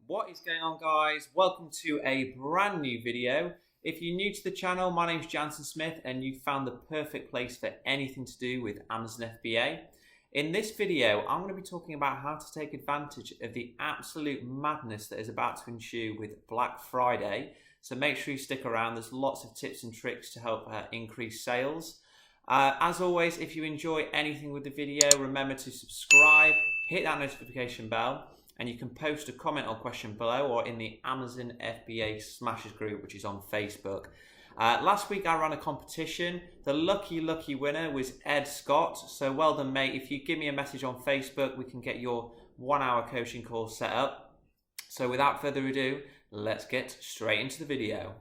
What is going on, guys? Welcome to a brand new video. If you're new to the channel, my name's Janson Smith and you found the perfect place for anything to do with Amazon FBA. In this video, I'm going to be talking about how to take advantage of the absolute madness that is about to ensue with Black Friday. So make sure you stick around. There's lots of tips and tricks to help increase sales. As always, if you enjoy anything with the video, remember to subscribe, hit that notification bell, and you can post a comment or question below or in the Amazon FBA Smashers group, which is on Facebook. Last week I ran a competition. The lucky winner was Ed Scott. So well done, mate. If you give me a message on Facebook, we can get your 1 hour coaching call set up. So without further ado, let's get straight into the video.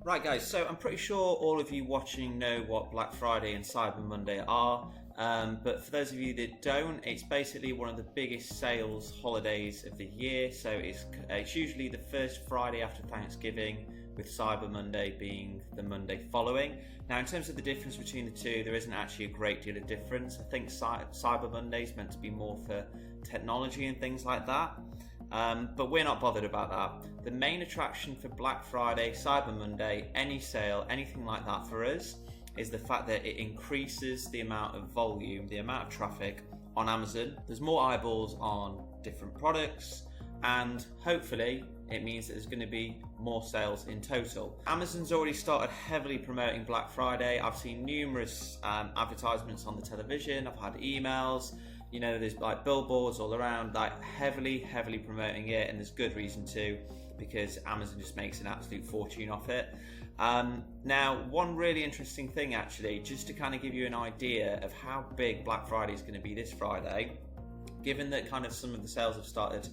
Right guys, so I'm pretty sure all of you watching know what Black Friday and Cyber Monday are, but for those of you that don't, it's basically one of the biggest sales holidays of the year. So it's usually the first Friday after Thanksgiving, with Cyber Monday being the Monday following. Now in terms of the difference between the two, there isn't actually a great deal of difference. I think Cyber Monday is meant to be more for technology and things like that. But we're not bothered about that. The main attraction for Black Friday, Cyber Monday, any sale, anything like that for us is the fact that it increases the amount of volume, the amount of traffic on Amazon. There's more eyeballs on different products, and hopefully it means that there's going to be more sales in total. Amazon's already started heavily promoting Black Friday. I've seen numerous advertisements on the television, I've had emails. You know, there's like billboards all around, like heavily promoting it, and there's good reason to, because Amazon just makes an absolute fortune off it. Now, one really interesting thing actually, just to kind of give you an idea of how big Black Friday is going to be this Friday, given that kind of some of the sales have started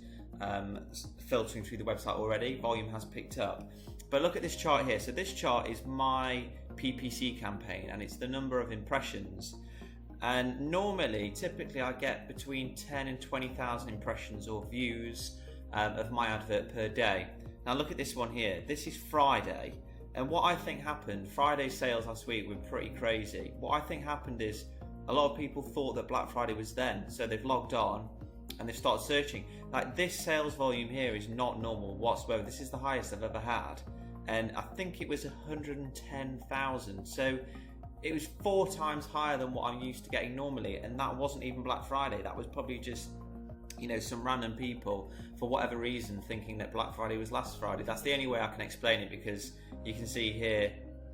filtering through the website already, volume has picked up. But look at this chart here. So this chart is my PPC campaign, and it's the number of impressions. And typically I get between 10 and 20,000 impressions or views of my advert per day. Now look at this one here. This is Friday, and what I think happened, Friday's sales last week were pretty crazy. What I think happened is a lot of people thought that Black Friday was then, so they've logged on and they've started searching. Like, this sales volume here is not normal whatsoever. This is the highest I've ever had, and I think it was 110,000. So it was 4 times higher than what I'm used to getting normally, and that wasn't even Black Friday. That was probably just, you know, some random people for whatever reason thinking that Black Friday was last Friday. That's the only way I can explain it, because you can see here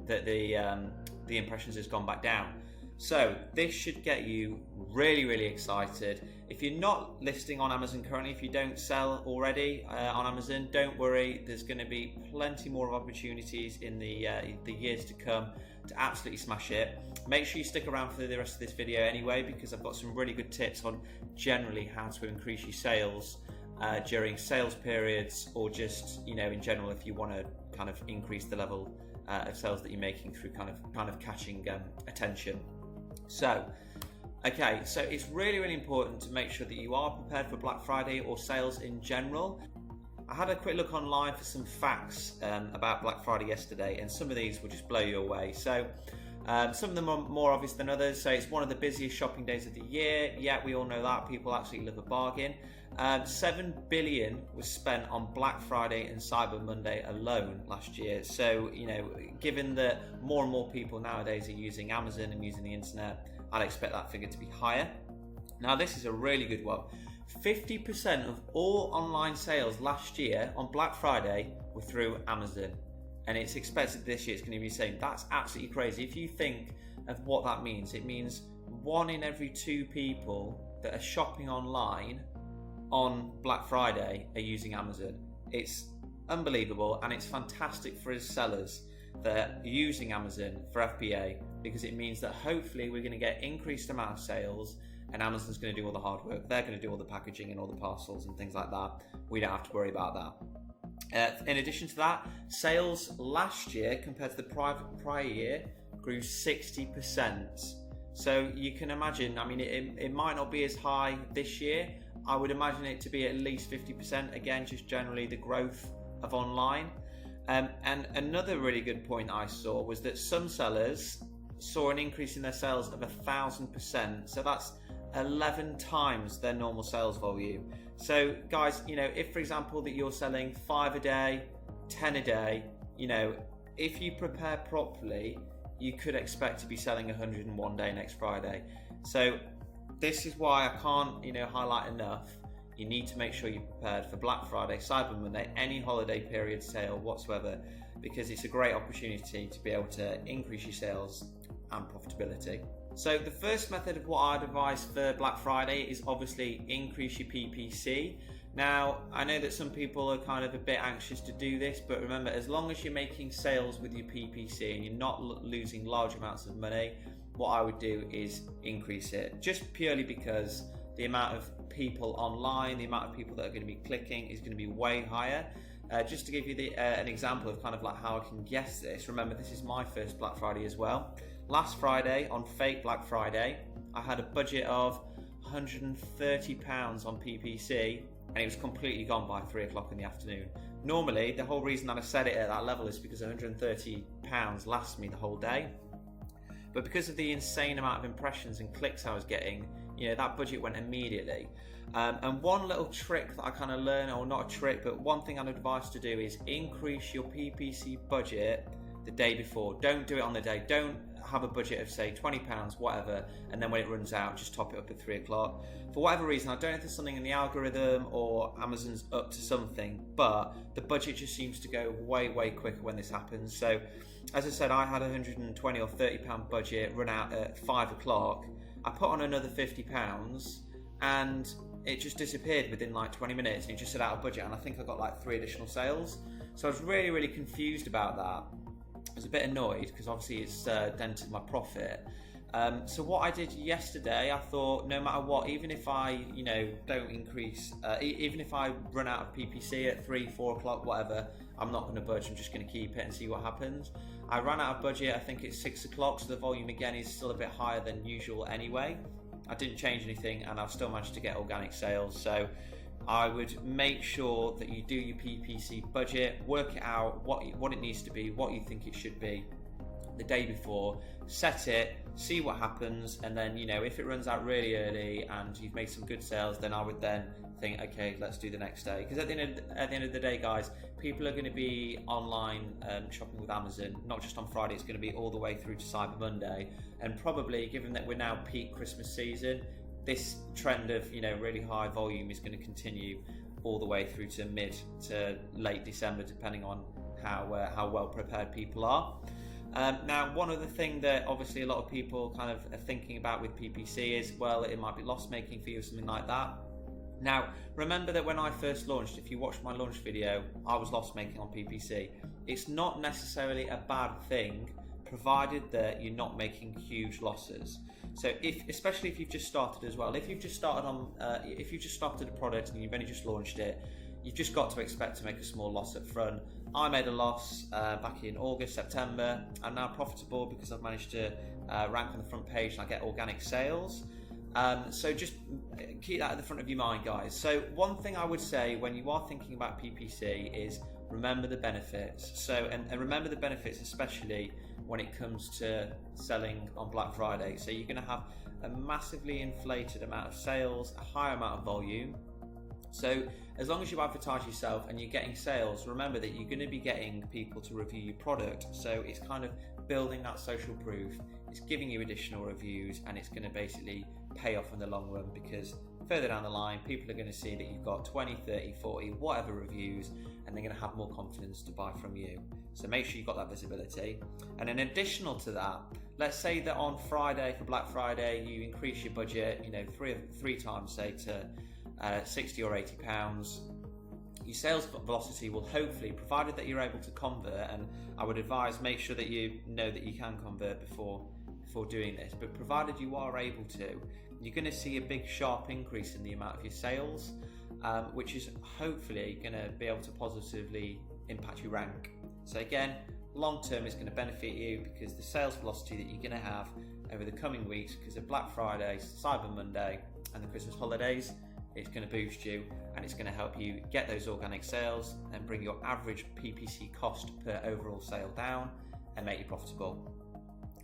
that the impressions has gone back down. So this should get you really excited. If you're not listing on Amazon currently, if you don't sell already on Amazon, don't worry. There's going to be plenty more opportunities in the years to come to absolutely smash it. Make sure you stick around for the rest of this video anyway, because I've got some really good tips on generally how to increase your sales during sales periods, or just, you know, in general, if you want to kind of increase the level of sales that you're making through kind of catching attention. So okay, so it's really important to make sure that you are prepared for Black Friday or sales in general. I had a quick look online for some facts about Black Friday yesterday, and some of these will just blow you away. So some of them are more obvious than others. So it's one of the busiest shopping days of the year. Yeah, we all know that. People absolutely love a bargain. 7 billion was spent on Black Friday and Cyber Monday alone last year. So, you know, given that more and more people nowadays are using Amazon and using the internet, I'd expect that figure to be higher. Now, this is a really good one. 50% of all online sales last year on Black Friday were through Amazon, and it's expected this year it's going to be the same. That's absolutely crazy. If you think of what that means, it means 1 in every 2 people that are shopping online on Black Friday are using Amazon. It's unbelievable, and it's fantastic for us sellers that are using Amazon for FBA, because it means that hopefully we're going to get increased amount of sales, and Amazon's going to do all the hard work. They're going to do all the packaging and all the parcels and things like that. We don't have to worry about that. In addition to that, sales last year compared to the prior year grew 60%. So you can imagine, I mean, it might not be as high this year. I would imagine it to be at least 50%. Again, just generally the growth of online. And another really good point I saw was that some sellers saw an increase in their sales of 1,000%. So that's 11 times their normal sales volume. So guys, if for example that you're selling 5 a day, 10 a day, if you prepare properly, you could expect to be selling 100 in one day next Friday. So this is why I can't, highlight enough. You need to make sure you're prepared for Black Friday, Cyber Monday, any holiday period sale whatsoever, because it's a great opportunity to be able to increase your sales and profitability. So the first method of what I'd advise for Black Friday is obviously increase your PPC. Now, I know that some people are kind of a bit anxious to do this, but remember, as long as you're making sales with your PPC and you're not losing large amounts of money, what I would do is increase it, just purely because the amount of people online, the amount of people that are going to be clicking is going to be way higher. Just to give you an example of kind of like how I can guess this, remember this is my first Black Friday as well. Last Friday, on fake Black Friday, I had a budget of £130 on PPC, and it was completely gone by 3 o'clock in the afternoon. Normally, the whole reason that I set it at that level is because £130 lasts me the whole day. But because of the insane amount of impressions and clicks I was getting, that budget went immediately. And one little trick that I kind of learned, or not a trick, but one thing I'd advise to do is increase your PPC budget the day before. Don't do it on the day. Don't have a budget of say £20, whatever, and then when it runs out, just top it up at 3 o'clock. For whatever reason, I don't know if there's something in the algorithm or Amazon's up to something, but the budget just seems to go way quicker when this happens. So as I said, I had a £120 or £30 budget run out at 5 o'clock. I put on another £50 and it just disappeared within like 20 minutes, and it just said out of budget, and I think I got like 3 additional sales. So I was really confused about that. I was a bit annoyed because obviously it's dented my profit. So what I did yesterday, I thought no matter what, even if I don't increase, even if I run out of PPC at 3-4 o'clock, whatever, I'm not going to budge. I'm just going to keep it and see what happens. I ran out of budget, I think it's 6 o'clock, so the volume again is still a bit higher than usual anyway. I didn't change anything and I've still managed to get organic sales. So I would make sure that you do your PPC budget, work it out, what it needs to be, what you think it should be the day before, set it, see what happens, and then if it runs out really early and you've made some good sales, then I would then think, okay, let's do the next day. Because at the end of the day, guys, people are going to be online shopping with Amazon, not just on Friday. It's going to be all the way through to Cyber Monday, and probably given that we're now peak Christmas season, this trend of really high volume is going to continue all the way through to mid to late December, depending on how well prepared people are. Now, one other thing that obviously a lot of people kind of are thinking about with PPC is, well, it might be loss making for you or something like that. Now, remember that when I first launched, if you watched my launch video, I was loss making on PPC. It's not necessarily a bad thing, provided that you're not making huge losses. So especially if you've just started as well, if you've just started a product and you've only just launched it, you've just got to expect to make a small loss up front. I made a loss back in August, September. I'm now profitable because I've managed to rank on the front page and I get organic sales. So just keep that at the front of your mind, guys. So one thing I would say when you are thinking about PPC is remember the benefits. So and remember the benefits, especially when it comes to selling on Black Friday. So you're going to have a massively inflated amount of sales, a higher amount of volume. So as long as you advertise yourself and you're getting sales, remember that you're going to be getting people to review your product. So it's kind of building that social proof. It's giving you additional reviews, and it's going to basically pay off in the long run, because further down the line, people are going to see that you've got 20, 30, 40, whatever reviews, and they're going to have more confidence to buy from you. So make sure you've got that visibility. And in additional to that, let's say that on Friday, for Black Friday, you increase your budget, three times, say to 60 or 80 pounds. Your sales velocity will hopefully, provided that you're able to convert, and I would advise make sure that you know that you can convert before doing this, but provided you are able to, you're going to see a big sharp increase in the amount of your sales, which is hopefully going to be able to positively impact your rank. So again, long term is going to benefit you, because the sales velocity that you're going to have over the coming weeks, because of Black Friday, Cyber Monday and the Christmas holidays, it's going to boost you, and it's going to help you get those organic sales and bring your average PPC cost per overall sale down and make you profitable.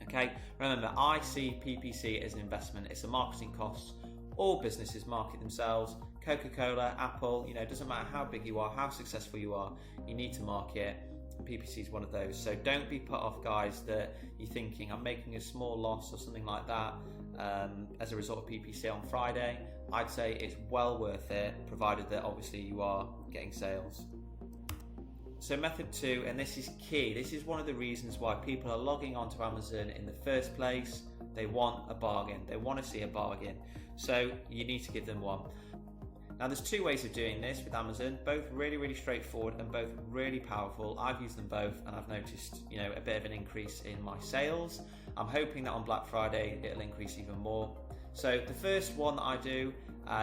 Okay, remember, I see PPC as an investment. It's a marketing cost. All businesses market themselves. Coca-Cola, Apple, it doesn't matter how big you are, how successful you are, you need to market. PPC is one of those. So don't be put off, guys, that you're thinking I'm making a small loss or something like that as a result of PPC on Friday. I'd say it's well worth it, provided that obviously you are getting sales. So method 2, and this is key, this is one of the reasons why people are logging onto Amazon in the first place. They want a bargain, they want to see a bargain, so you need to give them one. Now there's 2 ways of doing this with Amazon, both really straightforward and both really powerful. I've used them both and I've noticed a bit of an increase in my sales. I'm hoping that on Black Friday it'll increase even more. So the first one that I do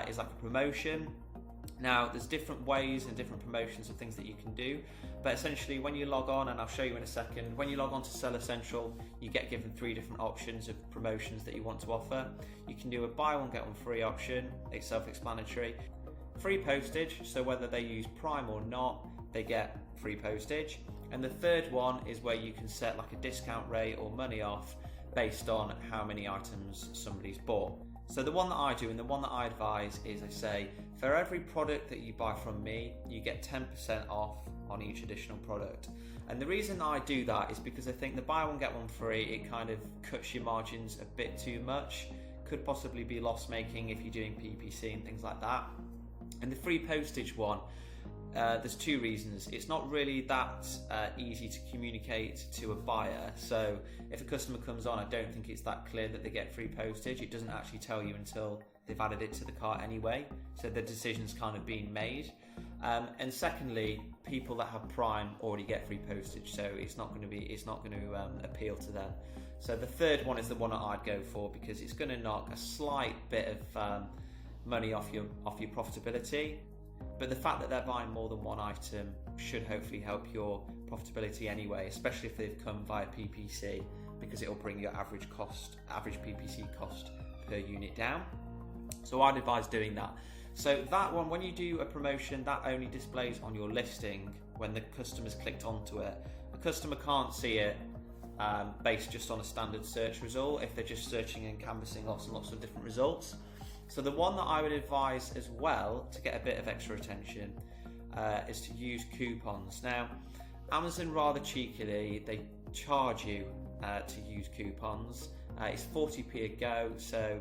is like a promotion. Now there's different ways and different promotions of things that you can do, but essentially when you log on, and I'll show you in a second, when you log on to Seller Central, you get given 3 different options of promotions that you want to offer. You can do a buy one get one free option, it's self-explanatory. Free postage, so whether they use Prime or not, they get free postage. And the third one is where you can set like a discount rate or money off based on how many items somebody's bought. So the one that I do and the one that I advise is I say, for every product that you buy from me, you get 10% off on each additional product. And the reason I do that is because I think the buy one get one free, it kind of cuts your margins a bit too much. Could possibly be loss making if you're doing PPC and things like that. And the free postage one, there's 2 reasons. It's not really that easy to communicate to a buyer. So if a customer comes on, I don't think it's that clear that they get free postage. It doesn't actually tell you until they've added it to the cart anyway. So the decision's kind of been made. And secondly, people that have Prime already get free postage, so it's not going to appeal to them. So the third one is the one that I'd go for because it's going to knock a slight bit of money off your profitability, but the fact that they're buying more than one item should hopefully help your profitability anyway, especially if they've come via PPC, because it'll bring your average PPC cost per unit down. So I'd advise doing that. So that one, when you do a promotion, that only displays on your listing when the customer's clicked onto it. A customer can't see it based just on a standard search result if they're just searching and canvassing lots and lots of different results. So the one that I would advise as well to get a bit of extra attention is to use coupons. Now, Amazon rather cheekily, they charge you to use coupons. It's 40p a go, so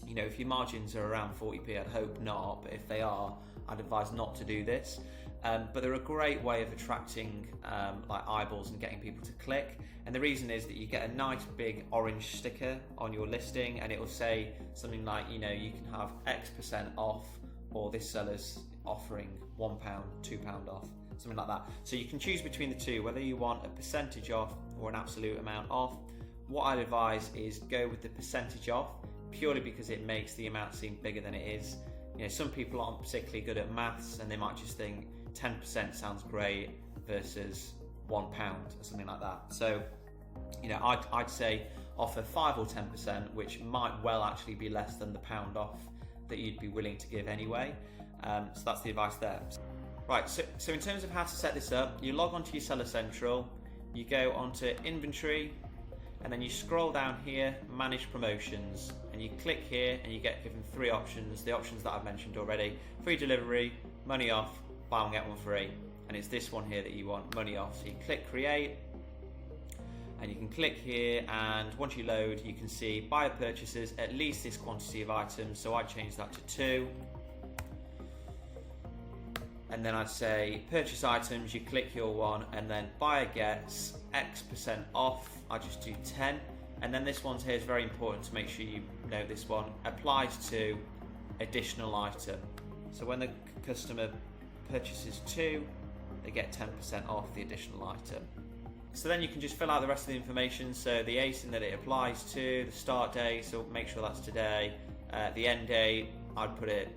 if your margins are around 40p, I'd hope not, but if they are, I'd advise not to do this. But they're a great way of attracting like eyeballs and getting people to click. And the reason is that you get a nice big orange sticker on your listing, and it will say something like, you can have X% off, or this seller's offering £1, £2 off, something like that. So you can choose between the 2, whether you want a percentage off or an absolute amount off. What I'd advise is go with the percentage off, purely because it makes the amount seem bigger than it is. Some people aren't particularly good at maths, and they might just think 10% sounds great versus £1 or something like that. So I'd say offer 5 or 10%, which might well actually be less than the £1 off that you'd be willing to give anyway. So that's the advice there. Right, so in terms of how to set this up, you log onto your Seller Central, you go onto inventory, and then you scroll down here, manage promotions, and you click here and you get given 3 options, the options that I've mentioned already: free delivery, money off, buy one get one free. And it's this one here that you want, money off. So you click create, and you can click here, and once you load, you can see buyer purchases at least this quantity of items. So I'd change that to 2. And then I'd say purchase items, you click your one, and then buyer gets X% off. I just do 10. And then this one here is very important to make sure you know this one applies to additional item. So when the customer purchases 2, they get 10% off the additional item. So then you can just fill out the rest of the information. So the ASIN that it applies to, the start date, so make sure that's today. The end date, I'd put it,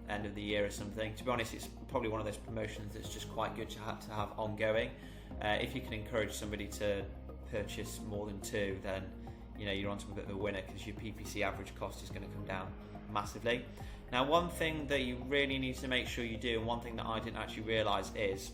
end of the year or something. To be honest, it's probably one of those promotions that's just quite good to have ongoing. If you can encourage somebody to purchase more than 2, then you're onto a bit of a winner, because your PPC average cost is going to come down massively. Now, one thing that you really need to make sure you do, and one thing that I didn't actually realise, is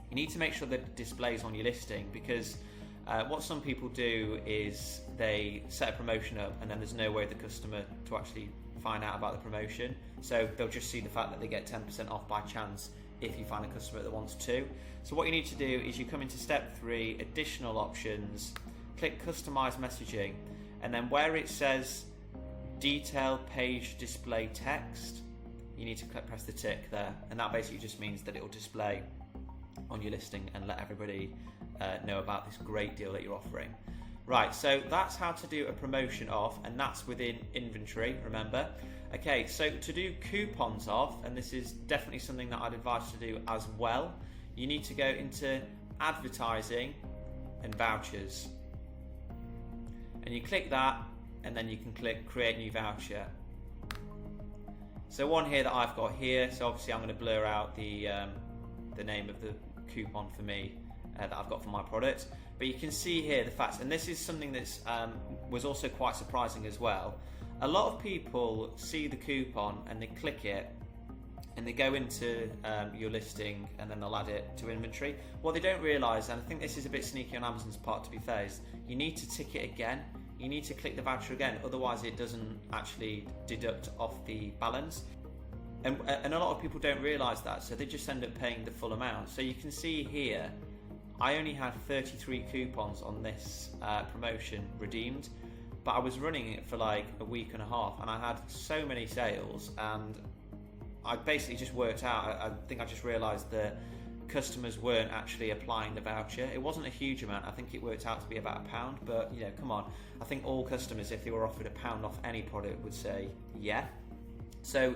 you need to make sure that it displays on your listing, because What some people do is they set a promotion up and then there's no way the customer to actually find out about the promotion, so they'll just see the fact that they get 10% off by chance if you find a customer that wants to. So what you need to do is you come into step 3, additional options, click customize messaging, and then where it says detail page display text, you need to press the tick there, and that basically just means that it will display on your listing and let everybody know about this great deal that you're offering. Right, so that's how to do a promotion off, and that's within inventory, remember. Okay, so to do coupons off, and this is definitely something that I'd advise to do as well, you need to go into advertising and vouchers. And you click that, and then you can click create new voucher. So one here that I've got here, so obviously I'm going to blur out the name of the coupon for me that I've got for my product. But you can see here the facts, and this is something that was also quite surprising as well. A lot of people see the coupon and they click it and they go into your listing and then they'll add it to inventory. What they don't realise, and I think this is a bit sneaky on Amazon's part to be fair, is you need to tick it again. You need to click the voucher again, otherwise it doesn't actually deduct off the balance. And a lot of people don't realise that, so they just end up paying the full amount. So you can see here, I only had 33 coupons on this promotion redeemed, but I was running it for like a week and a half, and I had so many sales, and I basically just worked out, I think I just realised that customers weren't actually applying the voucher. It wasn't a huge amount, I think it worked out to be about £1, but you know, come on, I think all customers, if they were offered £1 off any product, would say yeah. So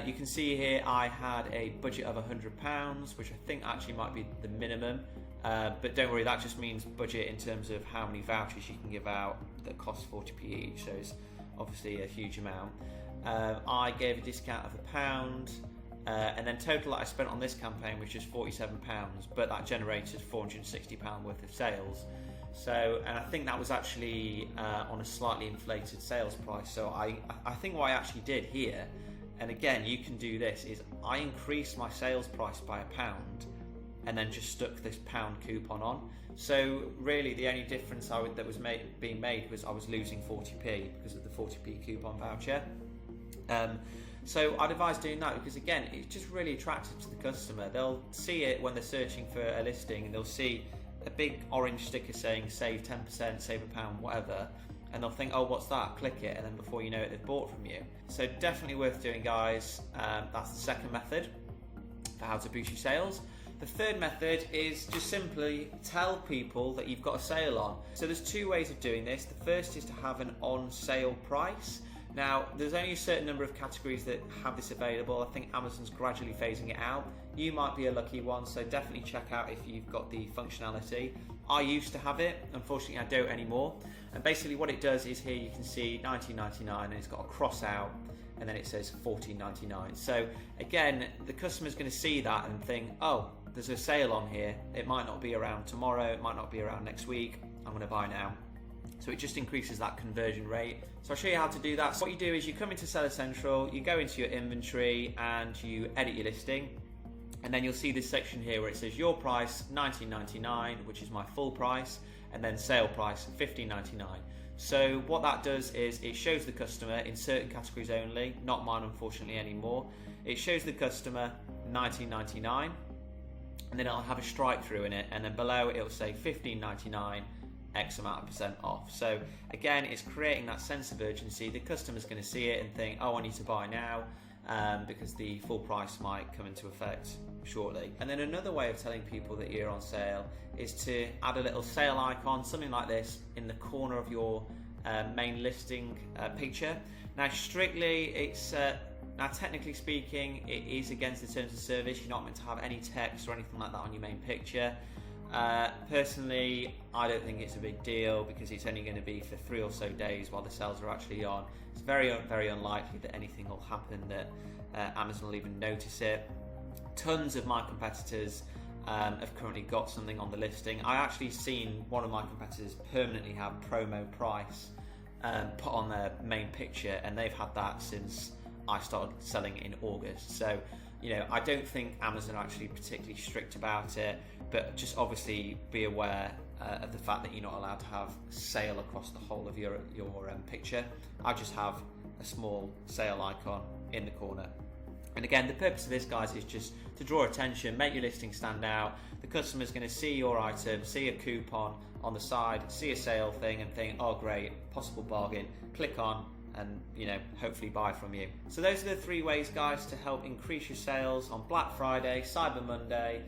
you can see here I had a budget of £100, which I think actually might be the minimum. But don't worry, that just means budget in terms of how many vouchers you can give out that cost 40p each, so it's obviously a huge amount. I gave a discount of £1, and then total that I spent on this campaign was just £47, but that generated £460 worth of sales. So, and I think that was actually on a slightly inflated sales price. So I think what I actually did here, and again you can do this, is I increased my sales price by £1 and then just stuck this £1 coupon on. So really the only difference that was being made was I was losing 40p because of the 40p coupon voucher. So I'd advise doing that because again, it's just really attractive to the customer. They'll see it when they're searching for a listing and they'll see a big orange sticker saying save 10%, save £1, whatever, and they'll think, oh, what's that? Click it, and then before you know it, they've bought from you. So definitely worth doing, guys. That's the second method for how to boost your sales. The third method is just simply tell people that you've got a sale on. So there's two ways of doing this. The first is to have an on sale price. Now, there's only a certain number of categories that have this available. I think Amazon's gradually phasing it out. You might be a lucky one, so definitely check out if you've got the functionality. I used to have it, unfortunately I don't anymore. And basically what it does is here you can see $19.99 and it's got a cross out and then it says $14.99. So again, the customer's going to see that and think, oh, there's a sale on here. It might not be around tomorrow, it might not be around next week. I'm going to buy now. So it just increases that conversion rate. So I'll show you how to do that. So what you do is you come into Seller Central, you go into your inventory and you edit your listing. And then you'll see this section here where it says your price $19.99, which is my full price, and then sale price $15.99. So what that does is it shows the customer in certain categories only, not mine unfortunately anymore. It shows the customer $19.99, and then it'll have a strike through in it, and then below it'll say $15.99, X amount of % off. So again, it's creating that sense of urgency. The customer's going to see it and think, oh, I need to buy now, because the full price might come into effect shortly. And then another way of telling people that you're on sale is to add a little sale icon, something like this, in the corner of your main listing picture. Now strictly, it's now technically speaking, it is against the terms of service. You're not meant to have any text or anything like that on your main picture. Personally, I don't think it's a big deal because it's only going to be for 3 or so days while the sales are actually on. It's very, very unlikely that anything will happen that Amazon will even notice it. Tons of my competitors have currently got something on the listing. I actually seen one of my competitors permanently have promo price put on their main picture, and they've had that since I started selling in August. So, you know, I don't think Amazon are actually particularly strict about it, but just obviously be aware of the fact that you're not allowed to have sale across the whole of your picture. I just have a small sale icon in the corner. And again, the purpose of this, guys, is just to draw attention, make your listing stand out. The customer's going to see your item, see a coupon on the side, see a sale thing and think, oh great, possible bargain, click on and hopefully buy from you. So those are the 3 ways, guys, to help increase your sales on Black Friday, Cyber Monday,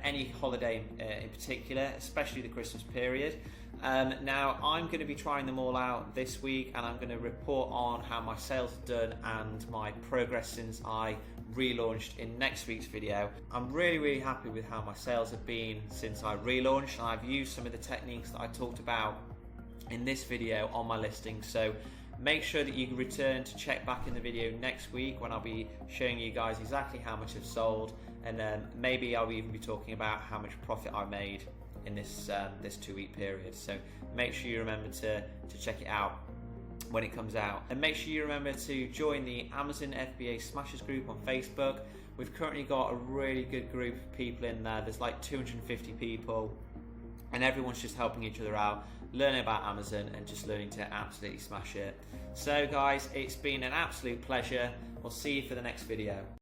any holiday in particular, especially the Christmas period. Now I'm going to be trying them all out this week, and I'm going to report on how my sales have done and my progress since I relaunched in next week's video. I'm really happy with how my sales have been since I relaunched, and I've used some of the techniques that I talked about in this video on my listing. So make sure that you return to check back in the video next week when I'll be showing you guys exactly how much I've sold, and then maybe I'll even be talking about how much profit I made in this 2-week period. So make sure you remember to check it out when it comes out, and make sure you remember to join the Amazon FBA Smashers group on Facebook. We've currently got a really good group of people in there. There's like 250 people, and everyone's just helping each other out, learning about Amazon and just learning to absolutely smash it. So guys, it's been an absolute pleasure. We'll see you for the next video.